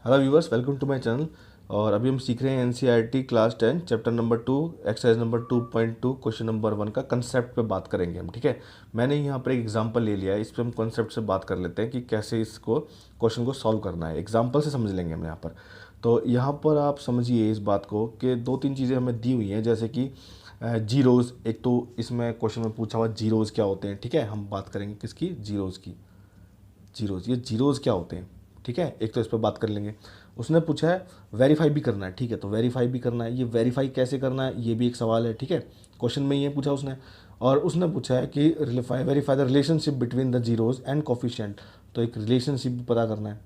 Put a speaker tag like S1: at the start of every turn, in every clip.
S1: Hello viewers, welcome to my channel. और अभी हम सीख रहे हैं NCERT class 10 chapter number 2 exercise number 2.2 question number 1 का कंसेप्ट पे बात करेंगे हम। ठीक है, मैंने यहाँ पर एक एग्जांपल ले लिया है, इस पर हम कंसेप्ट से बात कर लेते हैं कि कैसे इसको क्वेश्चन को सॉल्व करना है। एग्जांपल से समझ लेंगे हम यहाँ पर। तो यहाँ पर आप समझिए इस बात को कि दो तीन चीज़ें हमें दी हुई हैं, जैसे कि जीरोज़। एक तो इसमें क्वेश्चन में पूछा हुआ जीरोज़ क्या होते हैं। ठीक है, हम बात करेंगे किसकी, जीरोज़ की। जीरोज़, ये जीरोज़ क्या होते हैं, ठीक है, एक तो इस पर बात कर लेंगे। उसने पूछा है वेरीफाई भी करना है, ठीक है, तो वेरीफाई भी करना है। ये वेरीफाई कैसे करना है, ये भी एक सवाल है। ठीक है, क्वेश्चन में ये पूछा उसने। और उसने पूछा है कि verify the relationship between the zeros and coefficient, तो एक रिलेशनशिप भी पता करना है,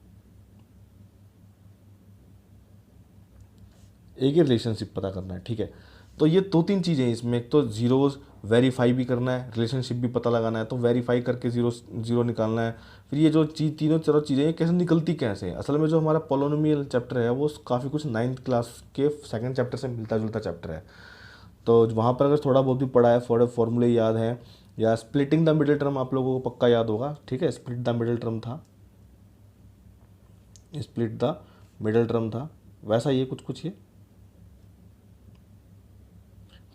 S1: एक ही रिलेशनशिप पता करना है। ठीक है, तो ये दो तीन चीज़ें हैं इसमें। एक तो जीरोज़ वेरीफाई भी करना है, रिलेशनशिप भी पता लगाना है, तो वेरीफाई करके जीरो जीरो निकालना है। फिर ये जो चीज़ तीनों चारों चीज़ें ये कैसे निकलती कैसे हैं। असल में जो हमारा पोलोनोमियल चैप्टर है वो काफ़ी कुछ नाइन्थ क्लास के सेकंड चैप्टर से मिलता जुलता चैप्टर है। तो वहाँ पर अगर थोड़ा बहुत भी पढ़ा है, फॉर्मूले याद है, या स्प्लिटिंग द मिडिल टर्म आप लोगों को पक्का याद होगा। ठीक है, स्प्लिट द मिडिल टर्म था, स्प्लिट द मिडिल टर्म था, वैसा ये कुछ कुछ ये।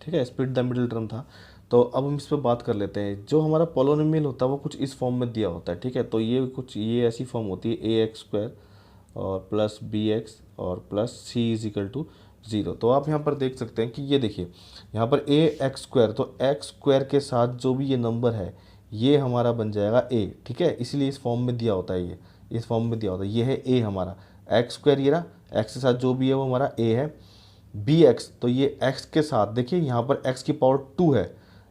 S1: ठीक है, स्प्लिट द मिडिल टर्म था। तो अब हम इस पर बात कर लेते हैं। जो हमारा पोलोनोमियल होता है वो कुछ इस फॉर्म में दिया होता है। ठीक है, तो ये कुछ ये ऐसी फॉर्म होती है, ए एक्स स्क्वायर और प्लस बी एक्स और plus c is equal to zero. तो आप यहाँ पर देख सकते हैं कि ये देखिए यहाँ पर ए एक्स स्क्वायर, तो एक्स स्क्वायर के साथ जो भी ये नंबर है ये हमारा बन जाएगा ए। ठीक है, इसीलिए इस फॉर्म में दिया होता है, ये इस फॉर्म में दिया होता है, ये है ए हमारा। एक्स स्क्वायर ये रहा, एक्स के साथ जो भी है वो हमारा ए है। बी एक्स, तो ये एक्स के साथ देखिए यहाँ पर एक्स की पावर टू है,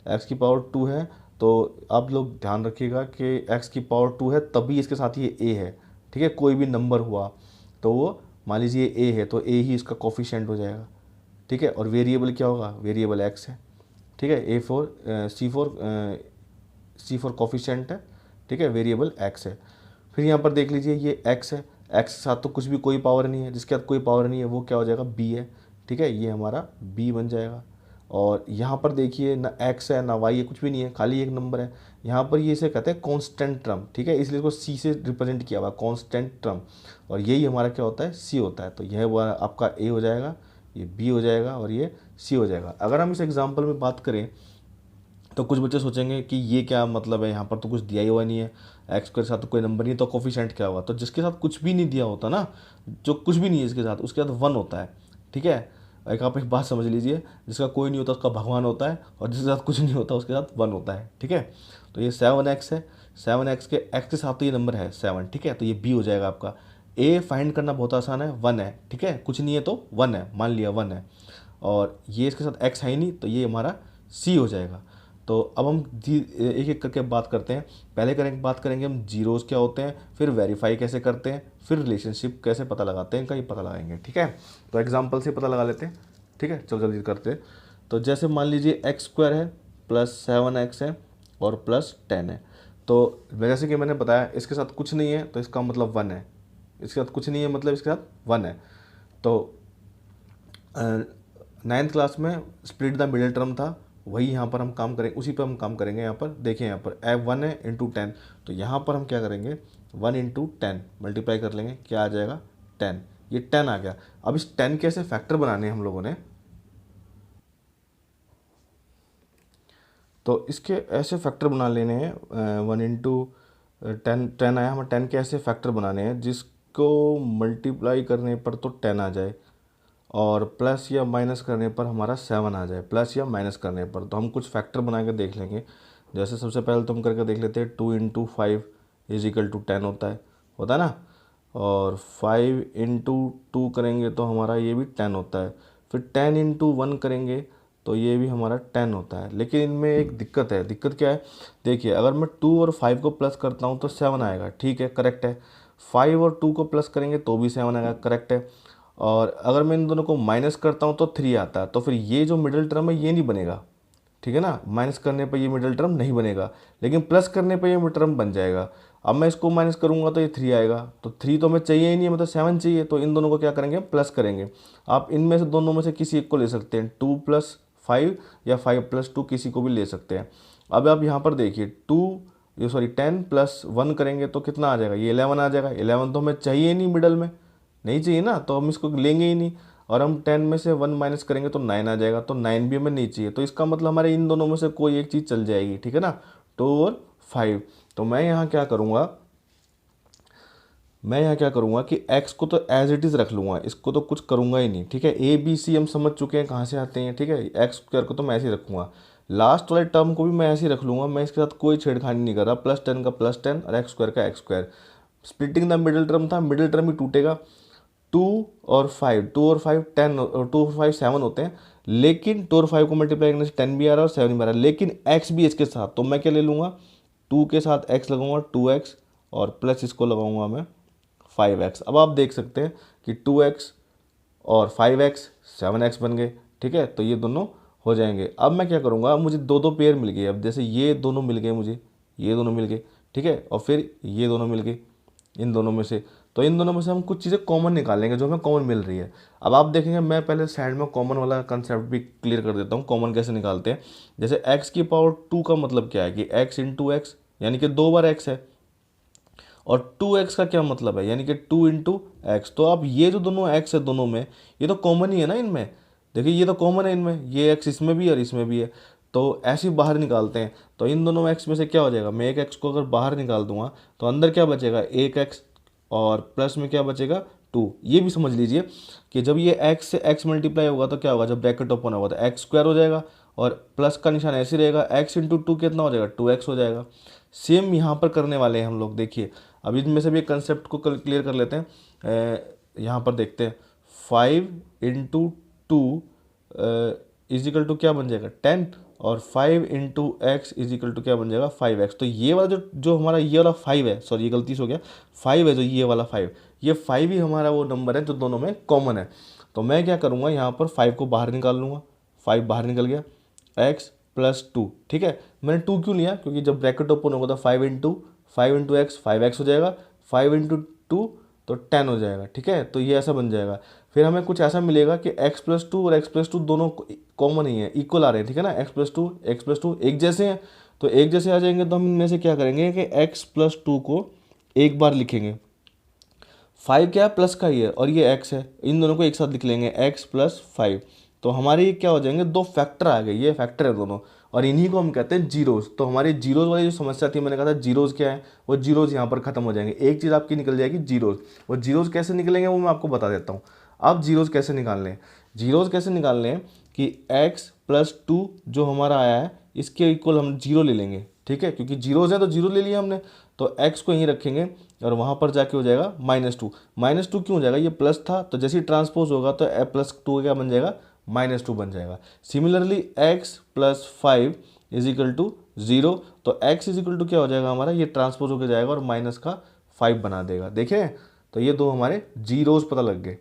S1: एक्स की पावर टू है। तो आप लोग ध्यान रखिएगा कि एक्स की पावर टू है तभी इसके साथ ये ए है। ठीक है, कोई भी नंबर हुआ तो वो मान लीजिए ए है तो ए ही इसका कोफिशिएंट हो जाएगा। ठीक है, और वेरिएबल क्या होगा, वेरिएबल एक्स है। ठीक है, ए फोर सी फोर कोफिशिएंट है। ठीक है, वेरिएबल एक्स है। फिर यहाँ पर देख लीजिए ये एक्स है, एक्स के साथ तो कुछ भी कोई पावर नहीं है, जिसके साथ कोई पावर नहीं है वो क्या हो जाएगा, बी है। ठीक है, ये हमारा बी बन जाएगा। और यहाँ पर देखिए ना एक्स है ना वाई है, कुछ भी नहीं है, खाली एक नंबर है। यहाँ पर ये इसे कहते हैं कांस्टेंट टर्म। ठीक है, इसलिए इसको सी से रिप्रेजेंट किया हुआ कांस्टेंट टर्म, और यही हमारा क्या होता है, सी होता है। तो यह वो आपका ए हो जाएगा, ये बी हो जाएगा और ये सी हो जाएगा। अगर हम इस एग्जाम्पल में बात करें तो कुछ बच्चे सोचेंगे कि ये क्या मतलब है, यहाँ पर तो कुछ दिया ही हुआ नहीं है, एक्स के साथ तो कोई नंबर नहीं है तो कोफिशिएंट क्या हुआ। तो जिसके साथ कुछ भी नहीं दिया होता ना, जो कुछ भी नहीं है इसके साथ, उसके साथ वन होता है। ठीक है, एक आप एक बात समझ लीजिए, जिसका कोई नहीं होता उसका भगवान होता है, और जिसके साथ कुछ नहीं होता उसके साथ वन होता है। ठीक है, तो ये सेवन एक्स है, सेवन एक्स के साथ तो ये नंबर है सेवन। ठीक है, तो ये बी हो जाएगा आपका। ए फाइंड करना बहुत आसान है, वन है। ठीक है, कुछ नहीं है तो वन है, मान लिया वन है, और ये इसके साथ एक्स है ही नहीं तो ये हमारा सी हो जाएगा। तो अब हम एक एक करके बात करते हैं। पहले बात करेंगे हम जीरोज़ क्या होते हैं, फिर वेरीफाई कैसे करते हैं, फिर रिलेशनशिप कैसे पता लगाते हैं, इनका ही पता लगाएंगे। ठीक है, तो एग्जांपल से पता लगा लेते हैं। ठीक है, चलो जल्दी करते हैं। तो जैसे मान लीजिए एक्स स्क्वायर है प्लस सेवन एक्स है और प्लस टेन है। तो जैसे कि मैंने बताया इसके साथ कुछ नहीं है तो इसका मतलब वन है, इसके साथ कुछ नहीं है मतलब इसके साथ वन है। तो नाइन्थ क्लास में स्प्लिट द मिडिल टर्म था, वही यहाँ पर हम काम करें, उसी पर हम काम करेंगे। यहाँ पर देखें, यहाँ पर एफ वन है इंटू टेन, तो यहाँ पर हम क्या करेंगे, वन इंटू टेन मल्टीप्लाई कर लेंगे, क्या आ जाएगा, टेन। ये टेन आ गया। अब इस टेन के ऐसे फैक्टर बनाने हैं हम लोगों ने, तो इसके ऐसे फैक्टर बना लेने हैं। वन इंटू टेन, टेन आया, हमें टेन के ऐसे फैक्टर बनाने हैं जिसको मल्टीप्लाई करने पर तो टेन आ जाए, और प्लस या माइनस करने पर हमारा सेवन आ जाए। प्लस या माइनस करने पर तो हम कुछ फैक्टर बना के देख लेंगे। जैसे सबसे पहले तो हम करके देख लेते हैं, two into five is equal to ten होता है ना। और फाइव इंटू टू करेंगे तो हमारा ये भी टेन होता है। फिर टेन इंटू वन करेंगे तो ये भी हमारा टेन होता है। लेकिन इनमें एक दिक्कत है, दिक्कत क्या है, देखिए अगर मैं टू और फाइव को प्लस करता हूँ तो सेवन आएगा, ठीक है, करेक्ट है। फाइव और टू को प्लस करेंगे तो भी सेवन आएगा, करेक्ट है। और अगर मैं इन दोनों को माइनस करता हूँ तो थ्री आता है, तो फिर ये जो मिडिल टर्म है ये नहीं बनेगा। ठीक है ना, माइनस करने पर ये मिडिल टर्म नहीं बनेगा, लेकिन प्लस करने पर ये मिडिल टर्म बन जाएगा। अब मैं इसको माइनस करूंगा तो ये थ्री आएगा, तो थ्री तो हमें चाहिए ही नहीं, मतलब सेवन चाहिए, तो इन दोनों को क्या करेंगे, प्लस करेंगे। आप इनमें से दोनों में से किसी एक को ले सकते हैं, टू प्लस फाइव या फाइव प्लस टू, किसी को भी ले सकते हैं। अब आप यहाँ पर देखिए टू, ये सॉरी टेन प्लस वन करेंगे तो कितना आ जाएगा, ये इलेवन आ जाएगा। इलेवन तो हमें चाहिए ही नहीं मिडल में, नहीं चाहिए ना, तो हम इसको लेंगे ही नहीं। और हम 10 में से 1 माइनस करेंगे तो 9 आ जाएगा, तो 9 भी हमें नहीं चाहिए। तो इसका मतलब हमारे इन दोनों में से कोई एक चीज़ चल जाएगी, ठीक है ना, 2 और 5। तो मैं यहाँ क्या करूँगा कि x को तो एज इट इज़ रख लूँगा, इसको तो कुछ करूँगा ही नहीं, ठीक है। ए बी सी हम समझ चुके हैं कहाँ से आते हैं, ठीक है। एक्स स्क्वायर को तो मैं ऐसे ही रखूँगा, लास्ट वाले टर्म को भी मैं ऐसे ही रख लूँगा, मैं इसके साथ कोई छेड़खानी नहीं कर रहा। +10 का +10 और एक्स स्क्वायर का x square. Splitting the middle term था, मिडिल टर्म ही टूटेगा। 2 और 5 10, और 2 और 5 7 होते हैं, लेकिन 2 और 5 को मल्टीप्लाई करने से 10 भी आ रहा है और 7 भी आ रहा है, लेकिन x भी इसके साथ। तो मैं क्या ले लूँगा, 2 के साथ x लगाऊंगा 2x, और प्लस इसको लगाऊंगा मैं 5x। अब आप देख सकते हैं कि 2x और 5x 7x बन गए, ठीक है। तो ये दोनों हो जाएंगे। अब मैं क्या करूँगा, अब मुझे दो दो पेयर मिल गए। अब जैसे ये दोनों मिल गए मुझे, ये दोनों मिल गए, ठीक है, और फिर ये दोनों मिल गए इन दोनों में से। तो इन दोनों में से हम कुछ चीज़ें कॉमन निकालेंगे जो हमें कॉमन मिल रही है। अब आप देखेंगे, मैं पहले साइड में कॉमन वाला कंसेप्ट भी क्लियर कर देता हूँ, कॉमन कैसे निकालते हैं। जैसे x⁻² का मतलब क्या है कि x इंटू एक्स, यानी कि 2 बार x है। और 2x का क्या मतलब है, यानी कि 2 इंटू एक्स। तो अब ये जो दोनों x है दोनों में, ये तो कॉमन ही है ना इनमें। देखिए ये तो कॉमन है इनमें, ये x इसमें भी है और इसमें भी है। तो ऐसे ही बाहर निकालते हैं। तो इन दोनों x में से क्या हो जाएगा, मैं एक x को अगर बाहर निकाल दूंगा तो अंदर क्या बचेगा, एक x, और प्लस में क्या बचेगा 2। ये भी समझ लीजिए कि जब ये x से x मल्टीप्लाई होगा तो क्या होगा, जब ब्रैकेट ओपन होगा तो एक्स स्क्वायर हो जाएगा, और प्लस का निशान ऐसे रहेगा, x इंटू 2 कितना हो जाएगा, 2x हो जाएगा। सेम यहाँ पर करने वाले हैं हम लोग। देखिए अब इनमें से भी एक कंसेप्ट को क्लियर कर लेते हैं। यहाँ पर देखते हैं, 5 इंटू 2 इजिकल टू क्या बन जाएगा 10, और 5 इंटू एक्स इजिकल टू क्या बन जाएगा 5x। तो ये वाला जो जो हमारा ये वाला 5 है, सॉरी ये गलती से हो गया, 5 है जो ये वाला 5, ये 5 ही हमारा वो नंबर है जो दोनों में कॉमन है। तो मैं क्या करूँगा, यहाँ पर 5 को बाहर निकाल लूँगा, 5 बाहर निकल गया, x+2, ठीक है। मैंने 2 क्यों लिया, क्योंकि जब ब्रैकेट ओपन होगा तो 5 इंटू एक्स 5x हो जाएगा, 5 इंटू 2 तो 10 हो जाएगा, ठीक है। तो ये ऐसा बन जाएगा। फिर हमें कुछ ऐसा मिलेगा कि x+2 और x+2 दोनों कॉमन ही है, इक्वल आ रहे हैं, ठीक है ना। x+2 एक जैसे हैं, तो एक जैसे आ जाएंगे तो हम इनमें से क्या करेंगे कि x+2 को एक बार लिखेंगे। 5 क्या है, प्लस का ही है, और ये x है, इन दोनों को एक साथ लिख लेंगे, x+5। तो हमारे ये क्या हो जाएंगे, दो फैक्टर आ गए, ये फैक्टर है दोनों, और इन्हीं को हम कहते हैं जीरोज़। तो हमारी जीरोज़ वाली जो समस्या थी, मैंने कहा था जीरोज़ क्या है, वो जीरोज़ यहाँ पर खत्म हो जाएंगे। एक चीज़ आपकी निकल जाएगी जीरोज़। वो जीरोज़ कैसे निकलेंगे वो मैं आपको बता देता हूँ। अब जीरोज़ कैसे निकालने हैं, जीरोज़ कैसे निकालने हैं कि x+2 जो हमारा आया है इसके इक्वल हम जीरो ले लेंगे, ठीक है, क्योंकि जीरोज़ है तो जीरो ले लिया हमने। तो x को यहीं रखेंगे और वहाँ पर जाके हो जाएगा -2। -2 क्यों हो जाएगा, ये प्लस था, तो जैसे ही ट्रांसपोज होगा तो +2 क्या बन जाएगा, -2 बन जाएगा। Similarly x+5 is equal to 0, तो x इज इक्वल टू क्या हो जाएगा हमारा, ये ट्रांसपोज होकर जाएगा और -5 बना देगा। देखें, तो ये दो हमारे जीरोज़ पता लग गए,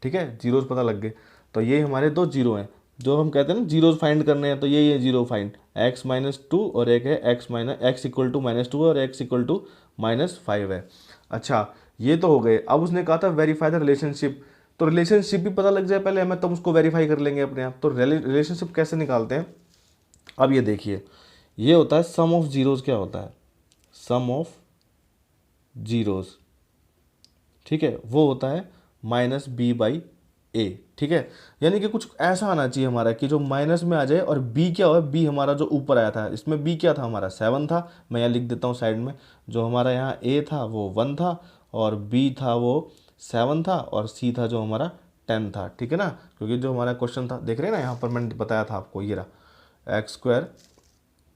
S1: ठीक है, जीरोज़ पता लग गए। तो ये हमारे दो जीरो हैं जो हम कहते हैं ना जीरोज़ फाइंड करने हैं, तो ये जीरो फाइंड, x-2 और एक है x इक्वल टू -2 और x इक्वल टू -5 है। अच्छा, ये तो हो गए। अब उसने कहा था वेरीफाई द रिलेशनशिप, तो रिलेशनशिप भी पता लग जाए पहले हमें, तब उसको वेरीफाई कर लेंगे अपने आप। तो रिलेशनशिप कैसे निकालते हैं, अब ये देखिए, ये होता है सम ऑफ जीरोज़। क्या होता है, सम ऑफ जीरोज़, ठीक है, वो होता है -b/a, ठीक है। यानी कि कुछ ऐसा आना चाहिए हमारा कि जो माइनस में आ जाए, और b क्या हो, b हमारा जो ऊपर आया था, इसमें b क्या था हमारा 7 था। मैं यहाँ लिख देता हूँ साइड में, जो हमारा यहाँ a था वो 1 था, और b था वो 7 था, और c था जो हमारा 10 था, ठीक है ना। क्योंकि जो हमारा क्वेश्चन था, देख रहे हैं ना, यहाँ पर मैंने बताया था आपको, ये रहा x²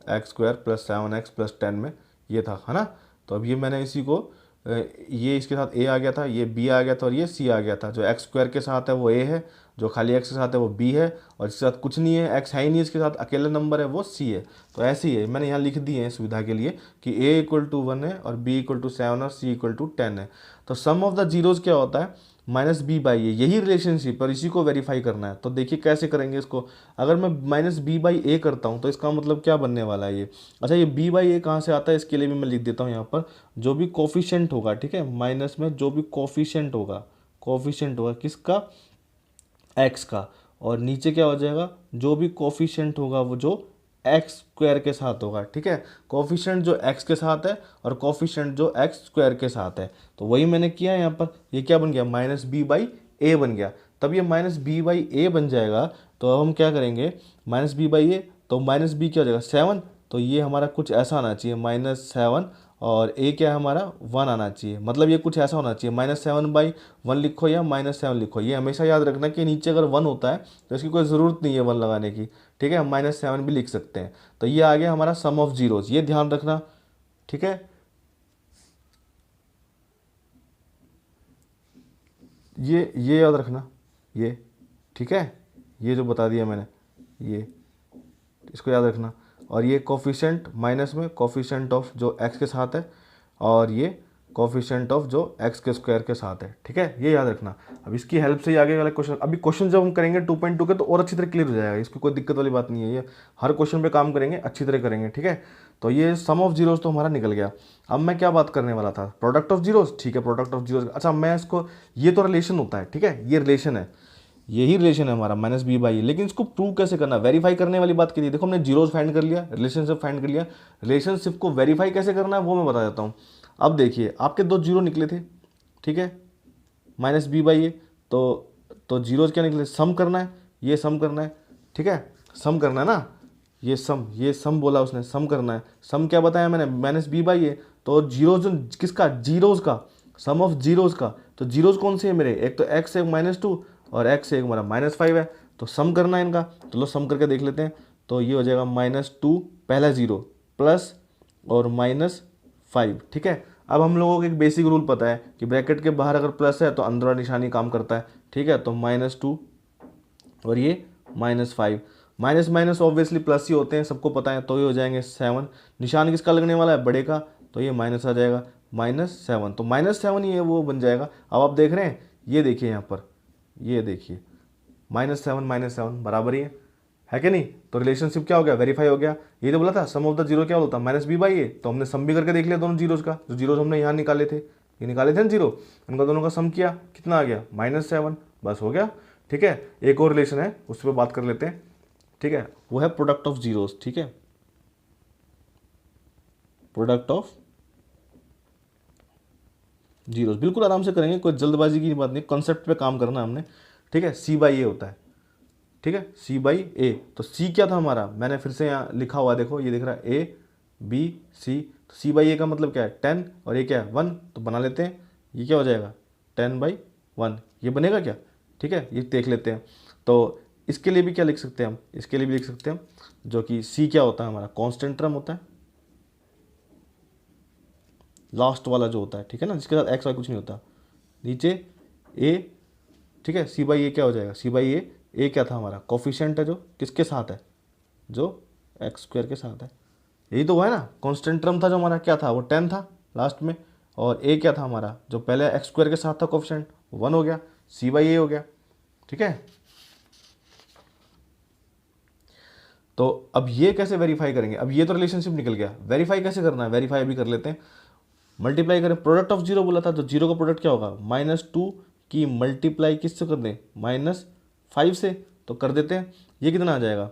S1: + 7x + 10 में ये था, है ना। तो अब ये मैंने इसी को ये इसके साथ a आ गया था, ये b आ गया था, और ये c आ गया था। जो x² के साथ है वो a है, जो खाली x के साथ है वो b है, और इसके साथ कुछ नहीं है, x है ही नहीं, इसके साथ अकेला नंबर है वो c है। तो ऐसे ही है, मैंने यहाँ लिख दिए हैं सुविधा के लिए कि a = 1 है, और b = 7 और c = 10 है। तो सम ऑफ द जीरोज़ क्या होता है, -b/a, यही रिलेशनशिप, और इसी को वेरीफाई करना है। तो देखिए कैसे करेंगे इसको। अगर मैं -b/a करता हूँ तो इसका मतलब क्या बनने वाला है ये। अच्छा, ये b/a कहाँ से आता है, इसके लिए भी मैं लिख देता हूँ यहाँ पर, जो भी कोफिशिएंट होगा, ठीक है, माइनस में जो भी कोफिशिएंट होगा किसका, x का, और नीचे क्या हो जाएगा, जो भी कोफिशिएंट होगा वो जो एक्स स्क्वायर के साथ होगा, ठीक है। कोफिशिएंट जो एक्स के साथ है और कोफिशिएंट जो एक्स स्क्वायर के साथ है, तो वही मैंने किया है यहाँ पर। ये क्या बन गया, माइनस बी बाई ए बन गया। तब ये माइनस बी बाई ए बन जाएगा, तो अब हम क्या करेंगे, माइनस बी बाई ए, तो माइनस बी क्या हो जाएगा 7, तो ये हमारा कुछ ऐसा आना चाहिए -7, और ए क्या है हमारा 1 आना चाहिए। मतलब ये कुछ ऐसा होना चाहिए, -7/1 लिखो या -7 लिखो। ये हमेशा याद रखना कि नीचे अगर 1 होता है तो इसकी कोई ज़रूरत नहीं है 1 लगाने की, ठीक है। हम -7 भी लिख सकते हैं। तो ये आ गया हमारा सम ऑफ जीरोज, ये ध्यान रखना, ठीक है। ये याद रखना, ये ठीक है, ये जो बता दिया मैंने, ये इसको याद रखना। और ये कोफिशिएंट माइनस में कोफिशिएंट ऑफ जो एक्स के साथ है, और ये कोफिशिएंट ऑफ जो एक्स के स्क्वायर के साथ है, ठीक है, ये याद रखना। अब इसकी हेल्प से ही आगे वाला क्वेश्चन, अभी क्वेश्चन जब हम करेंगे 2.2 के तो और अच्छी तरह क्लियर हो जाएगा, इसकी कोई दिक्कत वाली बात नहीं है। ये हर क्वेश्चन पे काम करेंगे, अच्छी तरह करेंगे, ठीक है। तो ये सम ऑफ जीरोज तो हमारा निकल गया। अब मैं क्या बात करने वाला था, प्रोडक्ट ऑफ जीरोज, ठीक है, प्रोडक्ट ऑफ जीरोज। अच्छा, मैं इसको, ये तो रिलेशन होता है, ठीक है, ये रिलेशन है, यही रिलेशन है हमारा माइनस बी बाई। लेकिन इसको प्रूव कैसे करना, वेरीफाई करने वाली बात की थी। देखो हमने जीरोज फाइंड कर लिया, रिलेशनशिप फाइंड कर लिया, रिलेशनशिप को वेरीफाई कैसे करना है वो मैं बता देता हूँ। अब देखिए आपके 2 जीरो निकले थे, ठीक है, माइनस बी बाई ए, तो जीरोज क्या निकले, सम करना है, ये सम करना है, ठीक है, सम करना है ना, ये सम बोला उसने, सम करना है। सम क्या बताया मैंने, माइनस बी बाई ए, तो जीरोज किसका, जीरोज का, सम ऑफ जीरोज का। तो जीरोज कौन से है मेरे, एक तो एक्स है -2 और एक्स एक हमारा -5 है, तो सम करना है इनका। तो लो सम करके देख लेते हैं। तो ये हो जाएगा -2 पहला जीरो प्लस और -5, ठीक है। अब हम लोगों को एक बेसिक रूल पता है कि ब्रैकेट के बाहर अगर प्लस है तो अंदर वाला निशानी काम करता है, ठीक है। तो -2 और ये -5, माइनस माइनस ऑब्वियसली प्लस ही होते हैं, सबको पता है। तो ये हो जाएंगे 7, निशान किसका लगने वाला है, बड़े का, तो ये माइनस आ जाएगा -7, तो -7 ही है वो बन जाएगा। अब आप देख रहे हैं, ये देखिए यहाँ पर, ये देखिए -7 बराबर ही है कि नहीं। तो रिलेशनशिप क्या हो गया, वेरीफाई हो गया। ये तो बोला था सम ऑफ द जीरो क्या होता है, -b/a, तो हमने सम भी करके देख लिया दोनों जीरोज का, जो जीरोज हमने यहाँ निकाले थे, ये निकाले थे ना जीरो, उनका दोनों का सम किया, कितना आ गया -7, बस हो गया, ठीक है। एक और रिलेशन है उस पर बात कर लेते हैं, ठीक है, वो है प्रोडक्ट ऑफ जीरोज, ठीक है, प्रोडक्ट ऑफ जीरोज। बिल्कुल आराम से करेंगे, कोई जल्दबाजी की बात नहीं, कॉन्सेप्ट पे काम करना है हमने, ठीक है। c/a होता है, ठीक है, c/a। तो c क्या था हमारा, मैंने फिर से यहाँ लिखा हुआ देखो, ये दिख रहा है a b c, तो c/a का मतलब क्या है 10, और ये क्या है 1, तो बना लेते हैं, ये क्या हो जाएगा 10/1, ये बनेगा क्या, ठीक है, ये देख लेते हैं। तो इसके लिए भी क्या लिख सकते हैं हम, इसके लिए भी लिख सकते हैं हम, जो कि c क्या होता है हमारा, कॉन्स्टेंट टर्म होता है, लास्ट वाला जो होता है, ठीक है ना, जिसके साथ एक्स वाई कुछ नहीं होता, नीचे a, ठीक है। c/a क्या हो जाएगा, c/a, a क्या था हमारा, कोफिशिएंट है जो किसके साथ है, जो एक्स स्क्वायर के साथ है, यही तो हुआ है ना। कांस्टेंट टर्म था जो हमारा, क्या था वो 10 था लास्ट में, और a क्या था हमारा, जो पहले एक्स स्क्वायर के साथ था कोफिशिएंट, 1 हो गया, c/a हो गया, ठीक है। तो अब ये कैसे वेरीफाई करेंगे, अब ये तो रिलेशनशिप निकल गया, वेरीफाई कैसे करना है, वेरीफाई अभी कर लेते हैं। मल्टीप्लाई करें, प्रोडक्ट ऑफ जीरो बोला था, तो जीरो का प्रोडक्ट क्या होगा, -2 की मल्टीप्लाई किससे कर दें, -5 से, तो कर देते हैं। ये कितना आ जाएगा,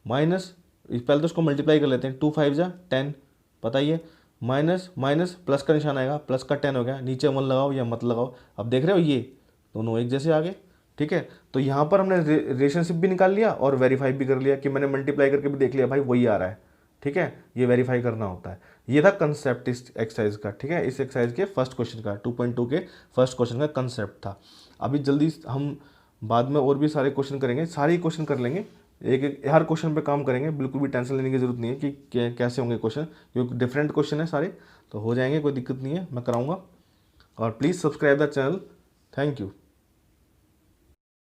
S1: पहले तो उसको मल्टीप्लाई कर लेते हैं, 2 5 जा 10, पता ही है, माइनस माइनस प्लस का निशान आएगा, प्लस का 10 हो गया, नीचे 1 लगाओ या मत लगाओ। अब देख रहे हो ये दोनों एक जैसे आ गए, ठीक है। तो यहाँ पर हमने रिलेशनशिप भी निकाल लिया और वेरीफाई भी कर लिया, कि मैंने मल्टीप्लाई करके भी देख लिया, भाई वही आ रहा है, ठीक है। ये वेरीफाई करना होता है। ये था कंसेप्ट इस एक्सरसाइज का, ठीक है, इस एक्सरसाइज के फर्स्ट क्वेश्चन का, 2.2 के फर्स्ट क्वेश्चन का कंसेप्ट था। अभी जल्दी हम बाद में और भी सारे क्वेश्चन करेंगे, सारे ही क्वेश्चन कर लेंगे, एक एक हर क्वेश्चन पे काम करेंगे, बिल्कुल भी टेंशन लेने की जरूरत नहीं है कि कैसे होंगे क्वेश्चन, क्योंकि डिफरेंट क्वेश्चन है सारे, तो हो जाएंगे, कोई दिक्कत नहीं है, मैं कराऊंगा। और please subscribe the channel, thank you.